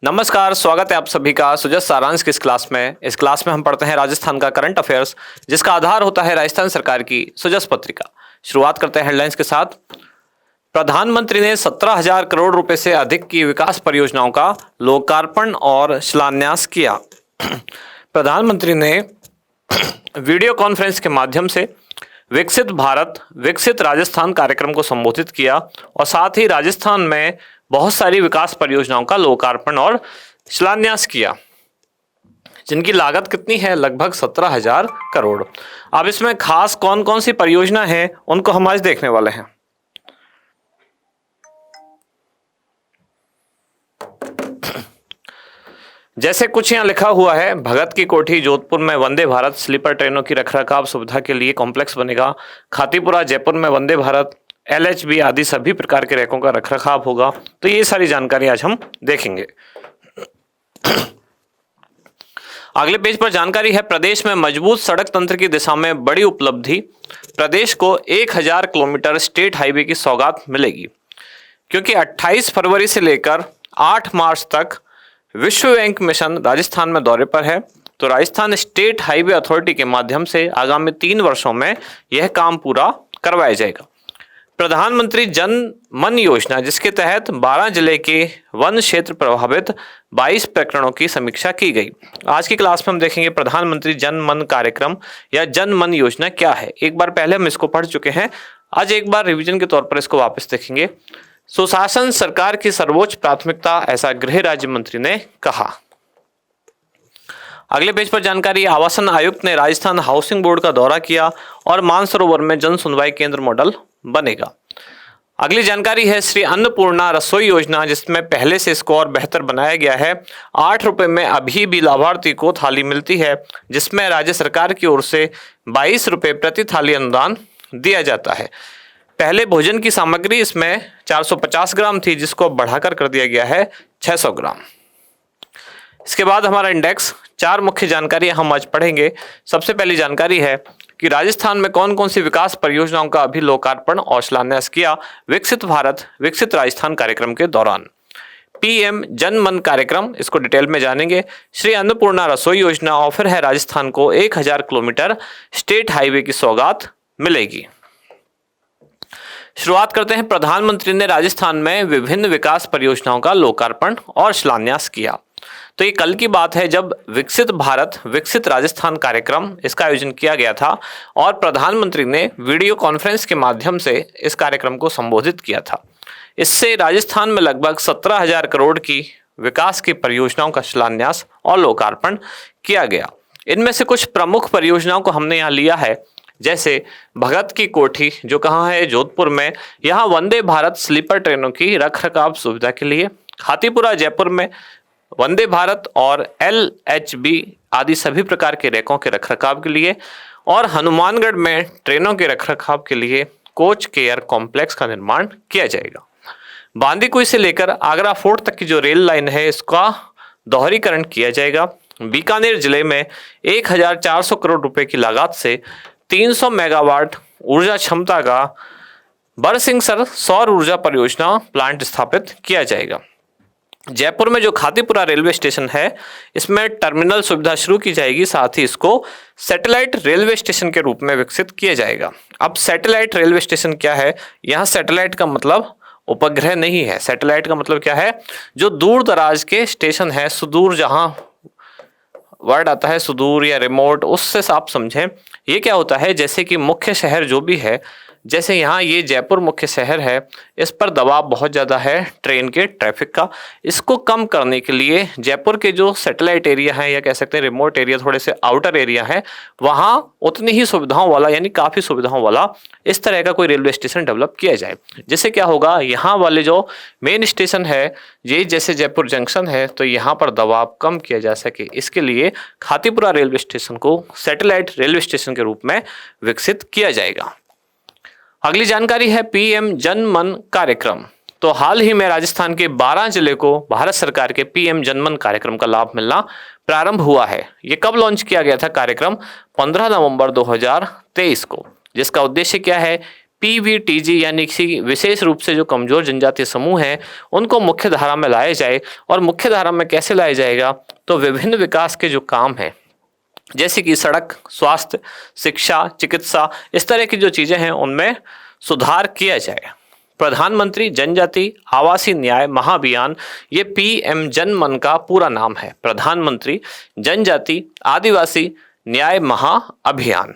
नमस्कार, स्वागत है आप सभी का सुजस सारांश की इस क्लास में। इस क्लास में हम पढ़ते हैं राजस्थान का करंट अफेयर्स, जिसका आधार होता है राजस्थान सरकार की सुजस पत्रिका। शुरुआत करते हैं हेडलाइंस के साथ। प्रधानमंत्री ने 17,000 करोड़ रुपए से अधिक की विकास परियोजनाओं का लोकार्पण और शिलान्यास किया। प्रधानमंत्री ने वीडियो कॉन्फ्रेंस के माध्यम से विकसित भारत विकसित राजस्थान कार्यक्रम को संबोधित किया और साथ ही राजस्थान में बहुत सारी विकास परियोजनाओं का लोकार्पण और शिलान्यास किया, जिनकी लागत कितनी है? लगभग 17,000 करोड़। अब इसमें खास कौन कौन सी परियोजना है उनको हम आज देखने वाले हैं। जैसे कुछ यहाँ लिखा हुआ है, भगत की कोठी जोधपुर में वंदे भारत स्लीपर ट्रेनों की रखरखाव सुविधा के लिए कॉम्प्लेक्स बनेगा। खातीपुरा जयपुर में वंदे भारत LHB आदि सभी प्रकार के रैकों का रखरखाव होगा। तो ये सारी जानकारी आज हम देखेंगे। अगले पेज पर जानकारी है, प्रदेश में मजबूत सड़क तंत्र की दिशा में बड़ी उपलब्धि। प्रदेश को 1000 किलोमीटर स्टेट हाईवे की सौगात मिलेगी, क्योंकि 28 फरवरी से लेकर 8 मार्च तक विश्व बैंक मिशन राजस्थान में दौरे पर है। तो राजस्थान स्टेट हाईवे अथॉरिटी के माध्यम से आगामी 3 वर्षों में यह काम पूरा करवाया जाएगा। प्रधानमंत्री जन मन योजना, जिसके तहत 12 जिले के वन क्षेत्र प्रभावित 22 प्रकरणों की समीक्षा की गई। आज की क्लास में हम देखेंगे प्रधानमंत्री जन मन कार्यक्रम या जन मन योजना क्या है। एक बार पहले हम इसको पढ़ चुके हैं, आज एक बार रिवीजन के तौर पर इसको वापस देखेंगे। सुशासन सरकार की सर्वोच्च प्राथमिकता, ऐसा गृह राज्य मंत्री ने कहा। अगले पेज पर जानकारी, आवासन आयुक्त ने राजस्थान हाउसिंग बोर्ड का दौरा किया और मानसरोवर में जन सुनवाई केंद्र मॉडल बनेगा। अगली जानकारी है, श्री अन्नपूर्णा रसोई योजना, जिसमें पहले से इसको और बेहतर बनाया गया है। 8 रुपए में अभी भी लाभार्थी को थाली मिलती है, जिसमें राज्य सरकार की ओर से 22 रुपए प्रति थाली अनुदान दिया जाता है। पहले भोजन की सामग्री इसमें 450 ग्राम थी, जिसको बढ़ाकर कर दिया गया है 600 ग्राम। इसके बाद हमारा इंडेक्स, 4 मुख्य जानकारी हम आज पढ़ेंगे। सबसे पहली जानकारी है कि राजस्थान में कौन कौन सी विकास परियोजनाओं का अभी लोकार्पण और शिलान्यास किया विकसित भारत विकसित राजस्थान कार्यक्रम के दौरान। PM जन मन कार्यक्रम, इसको डिटेल में जानेंगे। श्री अन्नपूर्णा रसोई योजना, ऑफर है राजस्थान को 1000 किलोमीटर स्टेट हाईवे की सौगात मिलेगी। शुरुआत करते हैं, प्रधानमंत्री ने राजस्थान में विभिन्न विकास परियोजनाओं का लोकार्पण और शिलान्यास किया। तो ये कल की बात है, जब विकसित भारत विकसित राजस्थान कार्यक्रम इसका आयोजन किया गया था और प्रधानमंत्री ने वीडियो कॉन्फ्रेंस के माध्यम से इस कार्यक्रम को संबोधित किया था। इससे राजस्थान में लगभग 17,000 करोड़ की विकास की परियोजनाओं का शिलान्यास और लोकार्पण किया गया। इनमें से कुछ प्रमुख परियोजनाओं को हमने यहाँ लिया है, जैसे भगत की कोठी, जो कहाँ है? जोधपुर में। यहाँ वंदे भारत स्लीपर ट्रेनों की रखरखाव सुविधा के लिए। खातीपुरा जयपुर में वंदे भारत और LHB आदि सभी प्रकार के रैकों के रखरखाव के लिए। और हनुमानगढ़ में ट्रेनों के रखरखाव के लिए कोच केयर कॉम्प्लेक्स का निर्माण किया जाएगा। बांदीकुई से लेकर आगरा फोर्ट तक की जो रेल लाइन है, इसका दोहरीकरण किया जाएगा। बीकानेर जिले में 1400 करोड़ रुपए की लागत से 300 मेगावाट ऊर्जा क्षमता का बरसिंगसर सौर ऊर्जा परियोजना प्लांट स्थापित किया जाएगा। जयपुर में जो खातीपुरा रेलवे स्टेशन है, इसमें टर्मिनल सुविधा शुरू की जाएगी, साथ ही इसको सैटेलाइट रेलवे स्टेशन के रूप में विकसित किया जाएगा। अब सैटेलाइट रेलवे स्टेशन क्या है? यहाँ सैटेलाइट का मतलब उपग्रह नहीं है। सैटेलाइट का मतलब क्या है? जो दूर दराज के स्टेशन है, सुदूर, जहाँ वर्ड आता है सुदूर या रिमोट, उससे आप समझें। ये क्या होता है, जैसे कि मुख्य शहर जो भी है, जैसे यहाँ ये जयपुर मुख्य शहर है, इस पर दबाव बहुत ज़्यादा है ट्रेन के ट्रैफिक का। इसको कम करने के लिए जयपुर के जो सैटेलाइट एरिया है, या कह सकते हैं रिमोट एरिया, थोड़े से आउटर एरिया है, वहाँ उतनी ही सुविधाओं वाला, यानी काफ़ी सुविधाओं वाला इस तरह का कोई रेलवे स्टेशन डेवलप किया जाए। जिससे क्या होगा, यहाँ वाले जो मेन स्टेशन है, ये जैसे जयपुर जंक्शन है, तो यहाँ पर दबाव कम किया जा सके, इसके लिए खातीपुरा रेलवे स्टेशन को सैटेलाइट रेलवे स्टेशन के रूप में विकसित किया जाएगा। अगली जानकारी है, PM जन मन कार्यक्रम। तो हाल ही में राजस्थान के 12 जिले को भारत सरकार के PM जन मन कार्यक्रम का लाभ मिलना प्रारंभ हुआ है। ये कब लॉन्च किया गया था कार्यक्रम? 15 नवंबर 2023 को, जिसका उद्देश्य क्या है? पीवीटीजी यानी किसी विशेष रूप से जो कमजोर जनजातीय समूह हैं उनको मुख्य धारा में लाया जाए। और मुख्य धारा में कैसे लाया जाएगा, तो विभिन्न विकास के जो काम हैं जैसे कि सड़क, स्वास्थ्य, शिक्षा, चिकित्सा, इस तरह की जो चीजें हैं उनमें सुधार किया जाए। प्रधानमंत्री जनजाति आवासीय न्याय महाअभियान, ये पीएम जन मन का पूरा नाम है, प्रधानमंत्री जनजाति आदिवासी न्याय महाअभियान।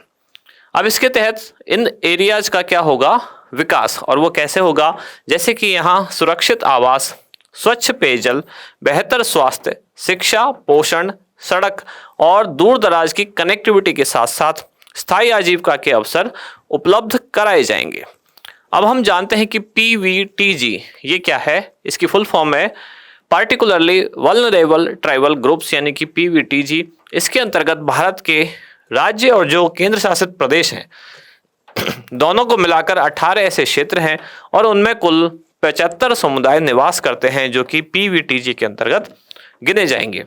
अब इसके तहत इन एरियाज का क्या होगा, विकास, और वो कैसे होगा, जैसे कि यहाँ सुरक्षित आवास, स्वच्छ पेयजल, बेहतर स्वास्थ्य, शिक्षा, पोषण, सड़क और दूर दराज की कनेक्टिविटी के साथ साथ स्थायी आजीविका के अवसर उपलब्ध कराए जाएंगे। अब हम जानते हैं कि पीवीटीजी ये क्या है। इसकी फुल फॉर्म है पार्टिकुलरली वल्नरेबल ट्राइबल ग्रुप्स, यानी कि पीवीटीजी। इसके अंतर्गत भारत के राज्य और जो केंद्र शासित प्रदेश हैं दोनों को मिलाकर 18 ऐसे क्षेत्र हैं और उनमें कुल 75 समुदाय निवास करते हैं जो कि पीवीटीजी के अंतर्गत गिने जाएंगे।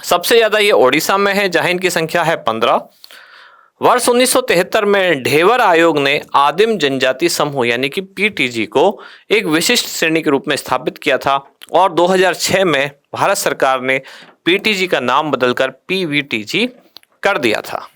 सबसे ज्यादा ये ओडिशा में है जहां इनकी संख्या है 15। वर्ष 1973 में ढेवर आयोग ने आदिम जनजाति समूह यानी कि पीटीजी को एक विशिष्ट श्रेणी के रूप में स्थापित किया था और 2006 में भारत सरकार ने पीटीजी का नाम बदलकर पीवीटीजी कर दिया था।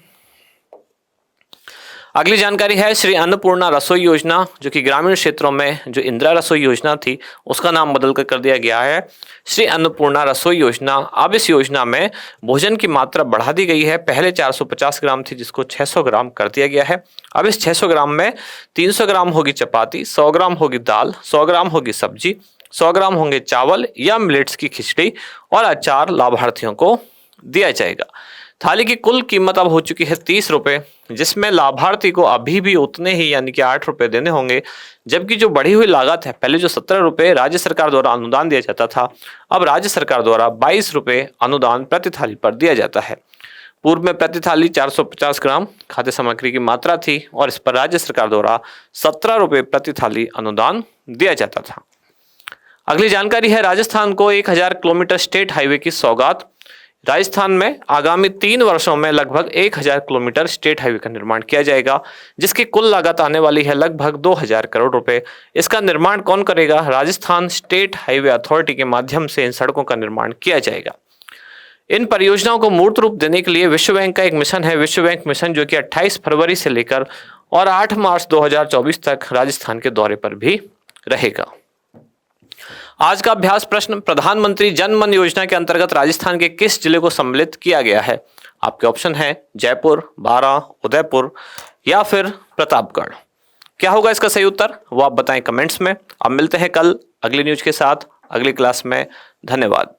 अगली जानकारी है श्री अन्नपूर्णा रसोई योजना, जो कि ग्रामीण क्षेत्रों में जो इंदिरा रसोई योजना थी उसका नाम बदलकर कर दिया गया है श्री अन्नपूर्णा रसोई योजना। अब इस योजना में भोजन की मात्रा बढ़ा दी गई है। पहले 450 ग्राम थी जिसको 600 ग्राम कर दिया गया है। अब इस 600 ग्राम में 300 ग्राम होगी चपाती, 100 ग्राम होगी दाल, 100 ग्राम होगी सब्जी, 100 ग्राम होंगे चावल या मिलेट्स की खिचड़ी और अचार लाभार्थियों को दिया जाएगा। थाली की कुल कीमत अब हो चुकी है 30 रुपये, जिसमें लाभार्थी को अभी भी उतने ही यानी कि 8 रुपये देने होंगे, जबकि जो बढ़ी हुई लागत है, पहले जो 17 रुपये राज्य सरकार द्वारा अनुदान दिया जाता था, अब राज्य सरकार द्वारा 22 रुपये अनुदान प्रति थाली पर दिया जाता है। पूर्व में प्रति थाली 450 ग्राम खाद्य सामग्री की मात्रा थी और इस पर राज्य सरकार द्वारा 17 रुपये प्रति थाली अनुदान दिया जाता था। अगली जानकारी है राजस्थान को 1000 किलोमीटर स्टेट हाईवे की सौगात। राजस्थान में आगामी 3 वर्षों में लगभग 1000 किलोमीटर स्टेट हाईवे का निर्माण किया जाएगा, जिसकी कुल लागत आने वाली है लगभग 2000 करोड़ रुपए। इसका निर्माण कौन करेगा? राजस्थान स्टेट हाईवे अथॉरिटी के माध्यम से इन सड़कों का निर्माण किया जाएगा। इन परियोजनाओं को मूर्त रूप देने के लिए विश्व बैंक का एक मिशन है, विश्व बैंक मिशन, जो कि 28 फरवरी से लेकर और 8 मार्च 2024 तक राजस्थान के दौरे पर भी रहेगा। आज का अभ्यास प्रश्न, प्रधानमंत्री जन मन योजना के अंतर्गत राजस्थान के किस जिले को सम्मिलित किया गया है? आपके ऑप्शन है जयपुर, बारां, उदयपुर या फिर प्रतापगढ़। क्या होगा इसका सही उत्तर, वो आप बताएं कमेंट्स में। अब मिलते हैं कल अगली न्यूज के साथ अगली क्लास में। धन्यवाद।